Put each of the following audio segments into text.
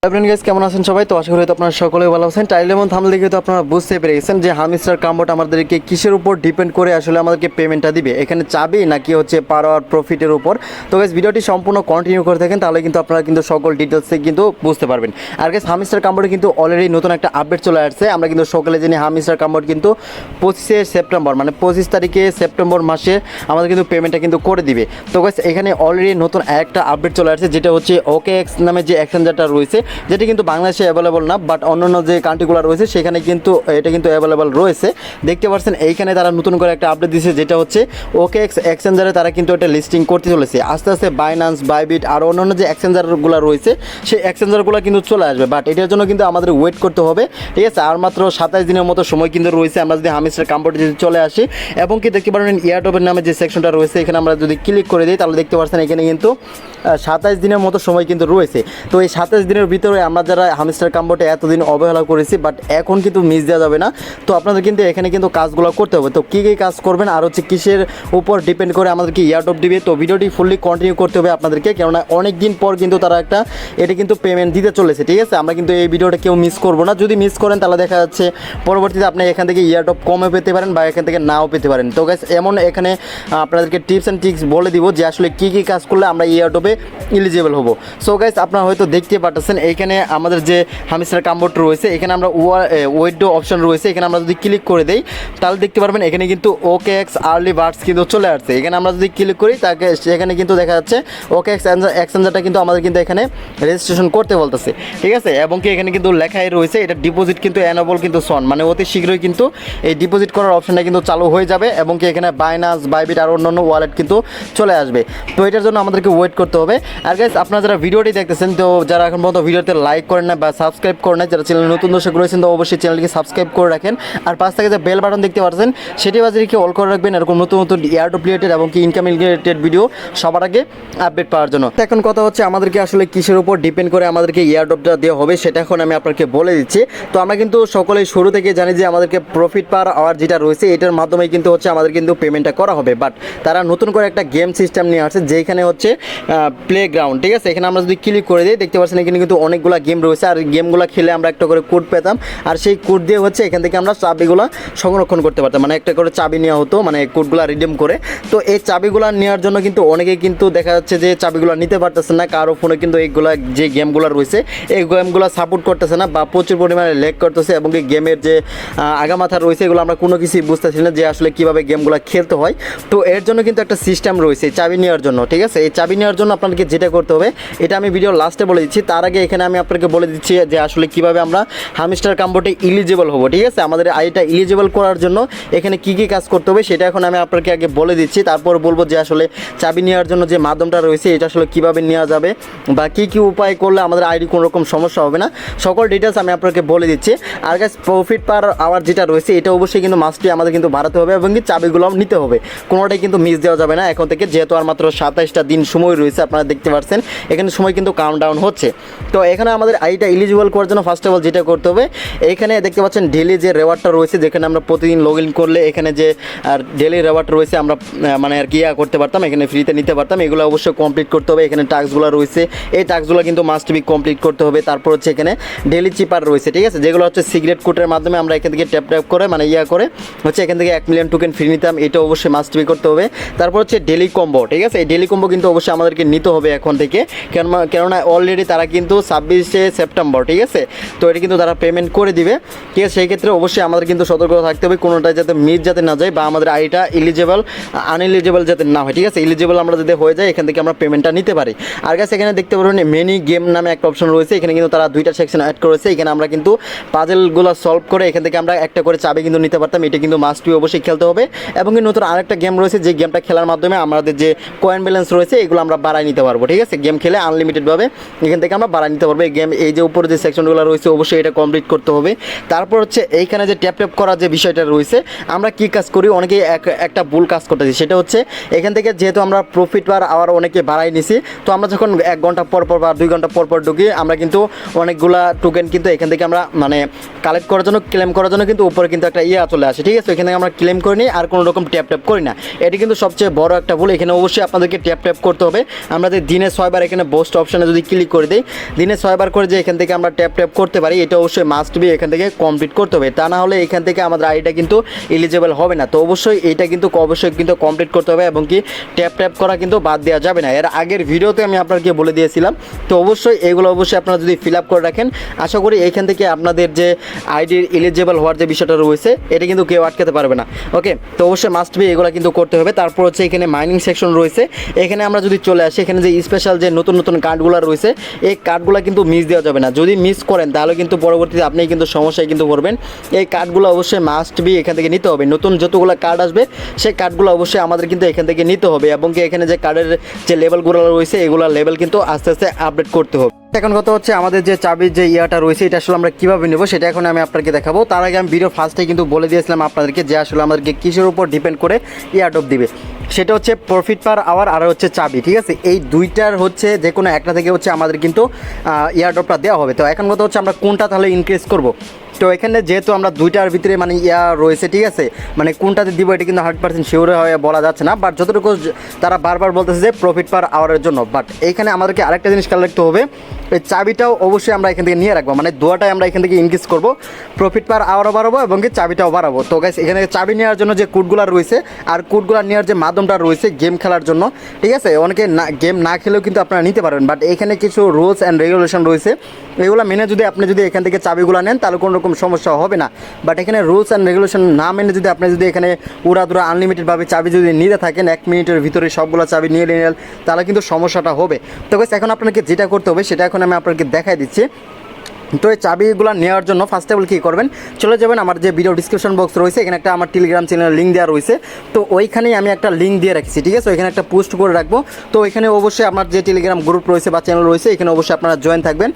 Everyone guys কেমন আছেন সবাই? তো আশা করি তো আপনারা সকলেই ভালো আছেন। টাইটেল এবং থাম্বনেল দেখে তো আপনারা বুঝতে পেরে গেছেন যে হামিস্টার কাম্বোট আমাদেরকে কিসের উপর ডিপেন্ড করে আসলে আমাদেরকে পেমেন্টটা দিবে, এখানে চাবি নাকি হচ্ছে পার আওয়ার প্রফিটের উপর। তো গাইস ভিডিওটি সম্পূর্ণ কন্টিনিউ করে থাকেন, তাহলে কিন্তু আপনারা কিন্তু সকল ডিটেলসে কিন্তু বুঝতে পারবেন। আর গাইস হামিস্টার কাম্বোটে কিন্তু অলরেডি নতুন একটা আপডেট চলে আসছে। আমরা কিন্তু সকালে জানি হামিস্টার কাম্বোট কিন্তু 25 সেপ্টেম্বর মানে 25 তারিখে সেপ্টেম্বর মাসে আমাদের কিন্তু পেমেন্টটা কিন্তু করে দিবে। তো গাইস এখানে অলরেডি নতুন একটা আপডেট চলে আসছে, যেটা হচ্ছে OKX নামে যে এক্সচেঞ্জারটা রয়েছে, যেটি কিন্তু বাংলাদেশে অ্যাভেলেবল না, বাট অন্যান্য যে কান্ট্রিগুলো রয়েছে সেখানে কিন্তু এটা কিন্তু অ্যাভেলেবল রয়েছে। দেখতে পাচ্ছেন এইখানে তারা নতুন করে একটা আপডেট দিয়েছে, যেটা হচ্ছে OKX এক্সচেঞ্জারে তারা কিন্তু এটা লিস্টিং করতে চলেছে। আস্তে আস্তে বাইন্যান্স, বাইবিট আর অন্যান্য যে এক্সচেঞ্জারগুলো রয়েছে সেই এক্সচেঞ্জারগুলো কিন্তু চলে আসবে, বাট এটার জন্য কিন্তু আমাদের ওয়েট করতে হবে। ঠিক আছে, আর মাত্র 27 দিনের মতো সময় কিন্তু রয়েছে। আমরা যদি হামিস্টার কাম্বোটে যদি চলে আসি এবং কি দেখতে পারেন এয়ারড্রপের নামে যে সেকশনটা রয়েছে, এখানে আমরা যদি ক্লিক করে দিই তাহলে দেখতে পাচ্ছেন এখানে কিন্তু 27 দিনের মতো সময় কিন্তু রয়েছে। তো এই 27 দিনের ভিতরে আমরা যারা হামিস্টার কাম্বোটে এতদিন অবহেলা করেছি, বাট এখন কিন্তু মিস দেওয়া যাবে না। তো আপনাদের কিন্তু এখানে কিন্তু কাজগুলো করতে হবে। তো কী কী কাজ করবেন আর হচ্ছে কিসের উপর ডিপেন্ড করে আমাদেরকে এয়ারড্রপ দিবে, তো ভিডিওটি ফুললি কন্টিনিউ করতে হবে আপনাদেরকে, কেননা অনেক দিন পর কিন্তু তারা এটা কিন্তু পেমেন্ট দিতে চলেছে। ঠিক আছে, আমরা কিন্তু এই ভিডিওটা কেউ মিস করবো না। যদি মিস করেন তাহলে দেখা যাচ্ছে পরবর্তীতে আপনি এখান থেকে এয়ারড্রপ কমে পেতে পারেন বা এখান থেকে নাও পেতে পারেন। তো গাইস এমন এখানে আপনাদেরকে টিপস অ্যান্ড ট্রিক্স বলে দিব যে আসলে কী কী কাজ করলে আমরা এয়ারড্রপে এলিজিবল হব। সো গাইস আপনারা হয়তো দেখতে পাচ্ছেন এইখানে আমাদের যে হামিস্টার কাম্বোট রয়েছে, এখানে আমরা ওয়েডো অপশন রয়েছে, এখানে আমরা যদি ক্লিক করে দেই তাহলে দেখতে পারবেন এখানে কিন্তু OKX আর্লি বার্ডস কিন্তু চলে আসছে। এখানে আমরা যদি ক্লিক করি তাকে সেখানে কিন্তু দেখা যাচ্ছে OKX এক্সচেঞ্জারটা কিন্তু আমাদের কিন্তু এখানে রেজিস্ট্রেশন করতে বলতেছে। ঠিক আছে, এবং কি এখানে কিন্তু লেখাই রয়েছে এটা ডিপোজিট কিন্তু অ্যানেবল কিন্তু সন, মানে অতি শীঘ্রই কিন্তু এই ডিপোজিট করার অপশনটা কিন্তু চালু হয়ে যাবে এবং কি এখানে বাইনান্স, বাইবিট আর অন্যান্য ওয়ালেট কিন্তু চলে আসবে। তো এটার জন্য আমাদেরকে ওয়েট করতে হবে। আর গাইস আপনারা যারা ভিডিওটি দেখতেছেন, তো যারা এখন পর্যন্ত ভিডিওতে লাইক করেন না বা সাবস্ক্রাইব করেন না, যারা চ্যানেলে নতুন দর্শক রয়েছেন, তো অবশ্যই চ্যানেলটিকে সাবস্ক্রাইব করে রাখেন। আর পাশ থেকে যে বেল বাটন দেখতে পাচ্ছেন সেটি বাজিয়ে রেখে অল করে রাখবেন, এরকম নতুন নতুন এয়ারড্রপ রিলেটেড এবং কি ইনকাম রিলেটেড ভিডিও সবার আগে আপডেট পাওয়ার জন্য। এখন কথা হচ্ছে আমাদেরকে আসলে কিসের উপর ডিপেন্ড করে আমাদেরকে এয়ারড্রপটা দেওয়া হবে সেটা এখন আমি আপনাকে বলে দিচ্ছি। তো আমরা কিন্তু সকলেই শুরু থেকে জানি যে আমাদেরকে প্রফিট পার আওয়ার যেটা রয়েছে এটার মাধ্যমে কিন্তু হচ্ছে আমাদের কিন্তু পেমেন্টটা করা হবে, বাট তারা নতুন করে একটা গেম সিস্টেম নিয়ে আসছে যেখানে হচ্ছে প্লে গ্রাউন্ড। ঠিক আছে, এখানে আমরা যদি ক্লিক করে দিই দেখতে পাচ্ছেন এখানে কিন্তু অনেকগুলো গেম রয়েছে, আর গেমগুলো খেলে আমরা একটা করে কোড পেতাম, আর সেই কোড দিয়ে হচ্ছে এখান থেকে আমরা চাবিগুলো সংরক্ষণ করতে পারতাম, মানে একটা করে চাবি নেওয়া হতো মানে কোডগুলো রিডিম করে। তো এই চাবিগুলো নেওয়ার জন্য কিন্তু অনেকেই কিন্তু দেখা যাচ্ছে যে চাবিগুলো নিতে পারতেছে না, কারো ফোনে কিন্তু এইগুলা যে গেমগুলো রয়েছে এই গেমগুলো সাপোর্ট করতেছে না বা প্রচুর পরিমাণে ল্যাগ করতেছে, এবং এই গেমের যে আগামাথা রয়েছে এগুলো আমরা কোনো কিছুই বুঝতেছি না যে আসলে কীভাবে গেমগুলো খেলতে হয়। তো এর জন্য কিন্তু একটা সিস্টেম রয়েছে চাবি নেওয়ার জন্য। ঠিক আছে, এই চাবি নেওয়ার জন্য আপনাদেরকে যেটা করতে হবে এটা আমি ভিডিও লাস্টে বলে দিচ্ছি, তার আগে এখানে আমি আপনাকে বলে দিচ্ছি যে আসলে কীভাবে আমরা হামিস্টার কাম্বোটে এলিজিবল হবো। ঠিক আছে, আমাদের আইটা এলিজিবল করার জন্য এখানে কী কী কাজ করতে হবে সেটা এখন আমি আপনাকে আগে বলে দিচ্ছি, তারপর বলবো যে আসলে চাবি নেওয়ার জন্য যে মাধ্যমটা রয়েছে এটা আসলে কীভাবে নেওয়া যাবে বা কী কী উপায় করলে আমাদের আইডি কোনো রকম সমস্যা হবে না, সকল ডিটেলস আমি আপনাকে বলে দিচ্ছি। আর গাইস প্রফিট পার আওয়ার যেটা রয়েছে এটা অবশ্যই কিন্তু মাস্টলি আমাদের কিন্তু বাড়াতে হবে এবং কি চাবিগুলো নিতে হবে, কোনোটাই কিন্তু মিস দেওয়া যাবে না এখন থেকে, যেহেতু আর মাত্র 27টা দিন সময় রয়েছে। আপনারা দেখতে পাচ্ছেন এখানে সময় কিন্তু কাউন্টডাউন হচ্ছে। তো এখানে আমাদের আইটা এলিজিবল করার জন্য ফার্স্ট অফ অল যেটা করতে হবে, এখানে দেখতে পাচ্ছেন ডেলি যে রেওয়ার্ডটা রয়েছে, যেখানে আমরা প্রতিদিন লগ ইন করলে এখানে যে ডেলি রেওয়ার্ড রয়েছে আমরা মানে আর কি করতে পারতাম, এখানে ফ্রিতে নিতে পারতাম, এগুলো অবশ্যই কমপ্লিট করতে হবে। এখানে টাস্কগুলো রয়েছে, এই টাস্কগুলো কিন্তু মাস্ট বি কমপ্লিট করতে হবে। তারপর হচ্ছে এখানে ডেলি চিপার রয়েছে, ঠিক আছে, যেগুলো হচ্ছে সিক্রেট কোডের মাধ্যমে আমরা এখান থেকে ট্যাপ করে মানে করে হচ্ছে এখান থেকে 1 মিলিয়ন টোকেন ফ্রি নিতাম, এটা অবশ্যই মাস্ট বি করতে হবে। তারপর হচ্ছে ডেলি কম্বো। ঠিক আছে, এই ডেলি কম্বো কিন্তু অবশ্যই আমাদেরকে নিতে হবে এখন থেকে, কেননা অলরেডি তারা কিন্তু 26 সেপ্টেম্বর, ঠিক আছে, তো এটা কিন্তু তারা পেমেন্ট করে দিবে। ঠিক আছে, সেই ক্ষেত্রে অবশ্যই আমাদের কিন্তু সতর্ক থাকতে হবে, কোনোটা যাতে মিস যাতে না যায় বা আমাদের আইটা এলিজিবল আনএলিজিবল যাতে না হয়। ঠিক আছে, এলিজিবল আমরা যদি হয়ে যায় এখান থেকে আমরা পেমেন্টটা নিতে পারি। আর গাইস এখানে দেখতে পারবেন মেনি গেম নামে একটা অপশন রয়েছে, এখানে কিন্তু তারা 2টা সেকশন অ্যাড করেছে, এখানে আমরা কিন্তু পাজেলগুলো সলভ করে এখান থেকে আমরা একটা করে চাবি কিন্তু নিতে পারতাম, এটা কিন্তু মাস্ট বি অবশ্যই খেলতে হবে। এবং নতুন আরেকটা গেম রয়েছে যে গেমটা খেলার মাধ্যমে আমাদের যে কয়েন ব্যালেন্স রয়েছে এগুলো আমরা বাড়াই নিতে পারবো। ঠিক আছে, গেম খেলে আনলিমিটেডভাবে এখান থেকে আমরা বাড়াই নিতে পারবো। এই গেম এই যে উপরে যে সেকশনগুলো রয়েছে অবশ্যই এটা কমপ্লিট করতে হবে। তারপর হচ্ছে এইখানে যে ট্যাপ করার যে বিষয়টা রয়েছে, আমরা কি কাজ করি অনেকেই একটা ভুল কাজ করতেছি, সেটা হচ্ছে এখান থেকে যেহেতু আমরা প্রফিট পার আওয়ার অনেকে বাড়াই নিছি, তো আমরা যখন 1 ঘন্টা পর পর বা 2 ঘন্টা পর পর ঢুকি আমরা কিন্তু অনেকগুলা টোকেন কিন্তু এখান থেকে আমরা মানে কালেক্ট করার জন্য ক্লেম করার জন্য কিন্তু উপরে কিন্তু একটা চলে আসে। ঠিক আছে, এখান থেকে আমরা ক্লেম করে নিই আর কোনো রকম ট্যাপ করি না, এটি কিন্তু সবচেয়ে বড় একটা ভুল। এখানে অবশ্যই আপনাদেরকে ট্যাপ করতে হবে। আমরা যে দিনে 6 বার এখানে বোস্ট অপশানে যদি ক্লিক করে দিই, দিনে দিনে 6বার করে যে এখান থেকে আমরা ট্যাপ ট্যাপ করতে পারি, এটা অবশ্যই মাস্ট বি এখান থেকে কমপ্লিট করতে হবে। তা না হলে এখান থেকে আমাদের আইডিটা কিন্তু এলিজেবল হবে না। তো অবশ্যই এটা কিন্তু অবশ্যই কিন্তু কমপ্লিট করতে হবে এবং কি ট্যাপ ট্যাপ করা কিন্তু বাদ দেওয়া যাবে না। এর আগের ভিডিওতে আমি আপনাকে বলে দিয়েছিলাম। তো অবশ্যই এগুলো অবশ্যই আপনারা যদি ফিল আপ করে রাখেন, আশা করি এখান থেকে আপনাদের যে আইডির এলিজেবল হওয়ার যে বিষয়টা রয়েছে এটা কিন্তু কেউ আটকাতে পারবে না। ওকে, তো অবশ্যই মাস্ট বি এগুলো কিন্তু করতে হবে। তারপর হচ্ছে এখানে মাইনিং সেকশন রয়েছে। এখানে আমরা যদি চলে আসি, এখানে যে স্পেশাল যে নতুন নতুন কার্ডগুলো রয়েছে, এই কার্ডগুলো কিন্তু মিস দেওয়া যাবে না। যদি মিস করেন তাহলে কিন্তু পরবর্তীতে আপনি কিন্তু সমস্যায় কিন্তু পড়বেন। এই কার্ডগুলো অবশ্যই মাস্ট বি এখান থেকে নিতে হবে। নতুন যতগুলো কার্ড আসবে সেই কার্ডগুলো অবশ্যই আমাদের কিন্তু এখান থেকে নিতে হবে এবং কি এখানে যে কার্ডের যে লেভেলগুলো রয়েছে এগুলো লেভেল কিন্তু আস্তে আস্তে আপডেট করতে হবে। এখন কথা হচ্ছে আমাদের যে চাবির যে ইয়াটা রয়েছে এটা আসলে আমরা কীভাবে নেব সেটা এখন আমি আপনাকে দেখাবো। তার আগে আমি ভিডিও ফার্স্টে কিন্তু বলে দিয়েছিলাম আপনাদেরকে যে আসলে আমাদেরকে কিসের উপর ডিপেন্ড করে ইয়ারড্রপ দিবে। সেটা হচ্ছে প্রফিট পার আওয়ার আর হচ্ছে চাবি, ঠিক আছে। এই দুইটার হচ্ছে যে কোনো একটা থেকে হচ্ছে আমাদের কিন্তু ইয়ারড্রপটা দেওয়া হবে। তো এখন কথা হচ্ছে আমরা কোনটা তাহলে ইনক্রিজ করব। তো এখানে যেহেতু আমরা দুইটার ভিতরে মানে ইয়া রয়েছে, ঠিক আছে, মানে কোনটাতে দিব এটা কিন্তু 100% শিওর হয়ে বলা যাচ্ছে না। বাট যতটুকু তারা বারবার বলতেছে যে প্রফিট পার আওয়ারের জন্য, বাট এইখানে আমাদেরকে আরেকটা জিনিস খেয়াল রাখতে হবে, এই চাবিটাও অবশ্যই আমরা এখান থেকে নিয়ে রাখবো। মানে দুটাই আমরা এখান থেকে ইনক্রিজ করবো, প্রফিট পার আওয়ারও বাড়াবো এবং কি চাবিটাও বাড়াবো। তো গাইস এখানে চাবি নেওয়ার জন্য যে কোডগুলো রয়েছে আর কোডগুলো নেওয়ার যে মাধ্যমটা রয়েছে গেম খেলার জন্য, ঠিক আছে, অনেকে গেম না খেলেও কিন্তু আপনারা নিতে পারবেন। বাট এখানে কিছু রুলস অ্যান্ড রেগুলেশন রয়েছে, এগুলো মেনে যদি আপনি এখান থেকে চাবিগুলো নেন তাহলে কোনো রকম সমস্যা হবে না। বাট এখানে রুলস অ্যান্ড রেগুলেশন না মেনে যদি আপনি এখানে উড়াদুরা আনলিমিটেডভাবে চাবি যদি নিতে থাকেন 1 মিনিটের ভিতরে সবগুলো চাবি নিয়ে নিলেন তাহলে কিন্তু সমস্যাটা হবে। তো গাইস এখন আপনাকে যেটা করতে হবে সেটা এখন আমি আপনাকে দেখাই দিচ্ছি। তো এই চাবিগুলো নেওয়ার জন্য ফার্স্ট অফ অল কী করবেন, চলে যাবেন আমার যে ভিডিও ডিসক্রিপশন বক্স রয়েছে, এখানে একটা আমার টেলিগ্রাম চ্যানেলের লিঙ্ক দেওয়া রয়েছে। তো ওইখানেই আমি একটা লিঙ্ক দিয়ে রাখছি, ঠিক আছে, ওইখানে একটা পোস্ট করে রাখবো। তো ওইখানে অবশ্যই আমার যে টেলিগ্রাম গ্রুপ রয়েছে বা চ্যানেল রয়েছে এখানে অবশ্যই আপনারা জয়েন থাকবেন।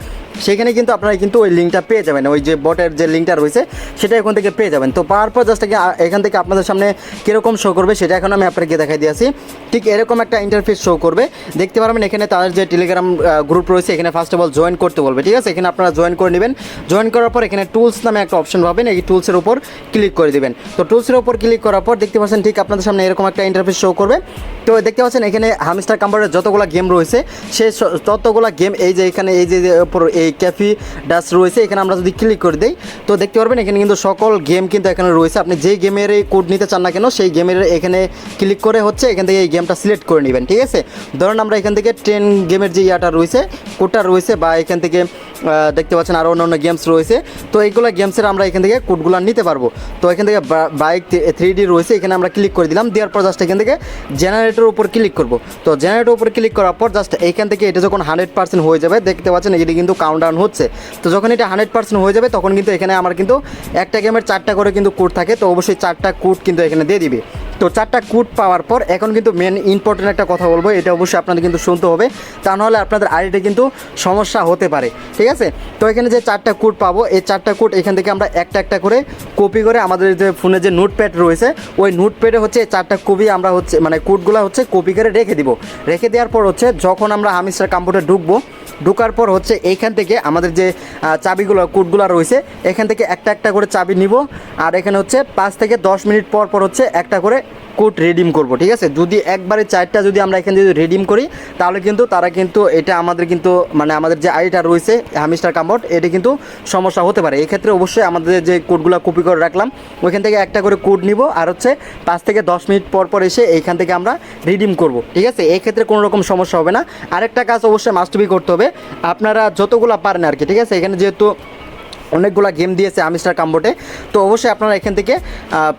সেখানে কিন্তু আপনারা কিন্তু ওই লিঙ্কটা পেয়ে যাবেন, ওই যে বটের যে লিঙ্কটা রয়েছে সেটা এখান থেকে পেয়ে যাবেন। তো পাওয়ার পর জাস্ট এখান থেকে আপনাদের সামনে কীরকম শো করবে সেটা এখন আমি আপনাকে দেখাই দিয়েছি। ঠিক এরকম একটা ইন্টারফেস শো করবে, দেখতে পারবেন এখানে তাদের যে টেলিগ্রাম গ্রুপ রয়েছে এখানে ফার্স্ট অফ অল জয়েন করতে বলবে, ঠিক আছে। এখানে আপনারা জয়েন করে নেবেন। জয়েন করার পর এখানে টুলস নামে একটা অপশন পাবেন, এই টুলসের উপর ক্লিক করে দেবেন। তো টুলসের উপর ক্লিক করার পর দেখতে পাচ্ছেন ঠিক আপনাদের সামনে এরকম একটা ইন্টারফেস শো করবে। তো দেখতে পাচ্ছেন এখানে হামস্টার কাম্পারের যতগুলো গেম রয়েছে সেই ততগুলো গেম এই যে এখানে এই যে উপর এই ক্যাফি ডাস রয়েছে এখানে আমরা যদি ক্লিক করে দিই তো দেখতে পারবেন এখানে কিন্তু সকল গেম কিন্তু এখানে রয়েছে। আপনি যেই গেমের এই কোড নিতে চান না কেন সেই গেমের এখানে ক্লিক করে হচ্ছে এখান থেকে এই গেমটা সিলেক্ট করে নেবেন, ঠিক আছে। ধরুন আমরা এখান থেকে 10 গেমের যে ইয়াটা রয়েছে কোডটা রয়েছে বা এখান থেকে দেখতে পাচ্ছেন আরও অন্য গেমস রয়েছে। তো এইগুলো গেমসের আমরা এখান থেকে কোডগুলো নিতে পারবো। তো এখান থেকে বাইক 3D রয়েছে এখানে আমরা ক্লিক করে দিলাম, দেওয়ার পর জাস্ট এখান থেকে জেনারেটরের উপর ক্লিক করব। তো জেনারেটরের উপর ক্লিক করার পর জাস্ট এইখান থেকে এটা যখন 100% হয়ে যাবে দেখতে পাচ্ছেন এটি কিন্তু কাউন্টডাউন হচ্ছে। তো যখন এটা 100% হয়ে যাবে তখন কিন্তু এখানে আমার কিন্তু একটা গেমের 4টা করে কিন্তু কোড থাকে, তো অবশ্যই 4টা কোড কিন্তু এখানে দিয়ে দিবে। তো 4টা কোড পাওয়ার পর এখন কিন্তু মেন ইম্পর্টেন্ট একটা কথা বলবো, এটা অবশ্যই আপনাদের কিন্তু শুনতে হবে, তা নাহলে আপনাদের আইডিতে কিন্তু সমস্যা হতে পারে, ঠিক আছে। তো এখানে যে 4টা কোড পাবো এই 4টা কোড এখান থেকে আমরা একটা একটা করে কপি করে আমাদের যে ফোনে যে নোটপ্যাড রয়েছে ওই নোটপ্যাডে হচ্ছে 4টা কপি আমরা হচ্ছে মানে কোডগুলো হচ্ছে কপি করে রেখে দিব। রেখে দেওয়ার পর হচ্ছে যখন আমরা হামিস্টার কম্পিউটারে ঢুকার পর হচ্ছে এইখান থেকে আমাদের যে চাবিগুলো কোডগুলো রয়েছে এখান থেকে একটা একটা করে চাবি নিব আর এখানে হচ্ছে 5 থেকে 10 মিনিট পর পর হচ্ছে একটা করে কোড রিডিম করব, ঠিক আছে। যদি একবারে 4টা যদি আমরা এখানে যদি রিডিম করি তাহলে কিন্তু তারা কিন্তু এটা আমাদের কিন্তু মানে আমাদের যে আইডিটা রয়েছে হামিস্টার কম্পাউন্ড এটা কিন্তু সমস্যা হতে পারে। এই ক্ষেত্রে অবশ্যই আমাদের যে কোডগুলো কপি করে রাখলাম ওইখান থেকে একটা করে কোড নিব আর হচ্ছে 5 থেকে 10 মিনিট পর পর এসে এইখান থেকে আমরা রিডিম করব, ঠিক আছে। এই ক্ষেত্রে কোনো রকম সমস্যা হবে না। আরেকটা কাজ অবশ্যই মাস্ট বি করতে হবে, আপনারা যতগুলো পারেন আর কি, ঠিক আছে। এখানে যেহেতু অনেকগুলো গেম দিয়েছে হামিস্টার কম্বোটে, তো অবশ্যই আপনারা এখান থেকে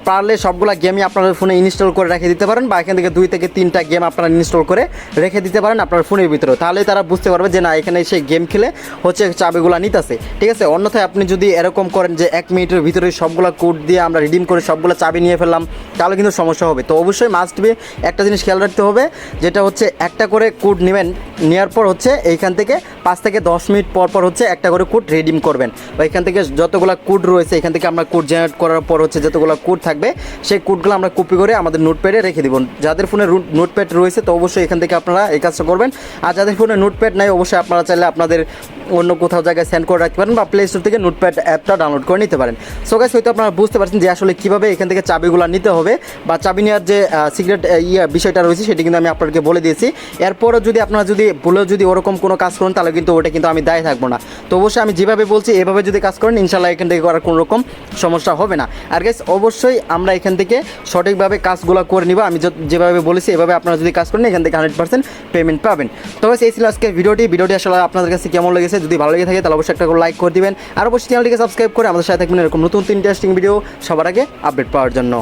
পারলে সবগুলা গেমই আপনাদের ফোনে ইনস্টল করে রেখে দিতে পারেন বা এখান থেকে 2 থেকে 3টা গেম আপনারা ইনস্টল করে রেখে দিতে পারেন আপনার ফোনের ভিতরে। তাহলে তারা বুঝতে পারবে যে না এখানে সেই গেম খেলে হচ্ছে চাবিগুলো নিতেছে, ঠিক আছে। অন্যথায় আপনি যদি এরকম করেন যে 1 মিনিটের ভিতরে সবগুলো কোড দিয়ে আমরা রিডিম করে সবগুলো চাবি নিয়ে ফেললাম তাহলে কিন্তু সমস্যা হবে। তো অবশ্যই মাস্ট বি একটা জিনিস খেয়াল রাখতে হবে, যেটা হচ্ছে একটা করে কোড নেবেন, নেওয়ার পর হচ্ছে এইখান থেকে 5 থেকে 10 মিনিট পর পর হচ্ছে একটা করে কোড রিডিম করবেন বা এখান থেকে যতগুলো কোড রয়েছে এখান থেকে আমরা কোড জেনারেট করার পর হচ্ছে যতগুলো কোড থাকবে সেই কোডগুলো আমরা কপি করে আমাদের নোটপ্যাডে রেখে দিব। যাদের ফোনে নোটপ্যাড রয়েছে তো অবশ্যই এখান থেকে আপনারা এই কাজটা করবেন। আর যাদের ফোনে নোটপ্যাড নাই অবশ্যই আপনারা চাইলে আপনাদের অন্য কোথাও জায়গায় সেন্ড করে রাখতে পারেন বা প্লে স্টোর থেকে নোটপ্যাড অ্যাপটা ডাউনলোড করে নিতে পারেন। সো গাইস হয়তো আপনারা বুঝতে পারছেন যে আসলে কীভাবে এখান থেকে চাবিগুলো নিতে হবে বা চাবি নেওয়ার যে সিক্রেট বিষয়টা রয়েছে সেটি কিন্তু আমি আপনাদেরকে বলে দিয়েছি। এরপরও যদি আপনারা যদি ভুলেও যদি ওরকম কোনো কাজ করেন তাহলে কিন্তু ওটা কিন্তু আমি দায়ী থাকবো না। তো অবশ্যই আমি যেভাবে বলছি এভাবে যদি কাজ করেন ইনশাল্লাহ এখান থেকে করার কোনো রকম সমস্যা হবে না। আর গাইস অবশ্যই আমরা এখান থেকে সঠিকভাবে কাজগুলো করে নিব। আমি যেভাবে বলেছি এভাবে আপনারা যদি কাজ করেন এখান থেকে 100% পেমেন্ট পাবেন। তো গাইস এই ছিল আজকে ভিডিওটি আসলে আপনাদের কাছে কেমন লেগেছে, যদি ভালো লেগে থাকে তাহলে অবশ্যই একটা লাইক করে দিবেন, আর অবশ্যই চ্যানেলটিকে সাবস্ক্রাইব করে আমাদের সাথে থাকবেন এরকম নতুন ইন্টারেস্টিং ভিডিও সবার আগে আপডেট পাওয়ার জন্য।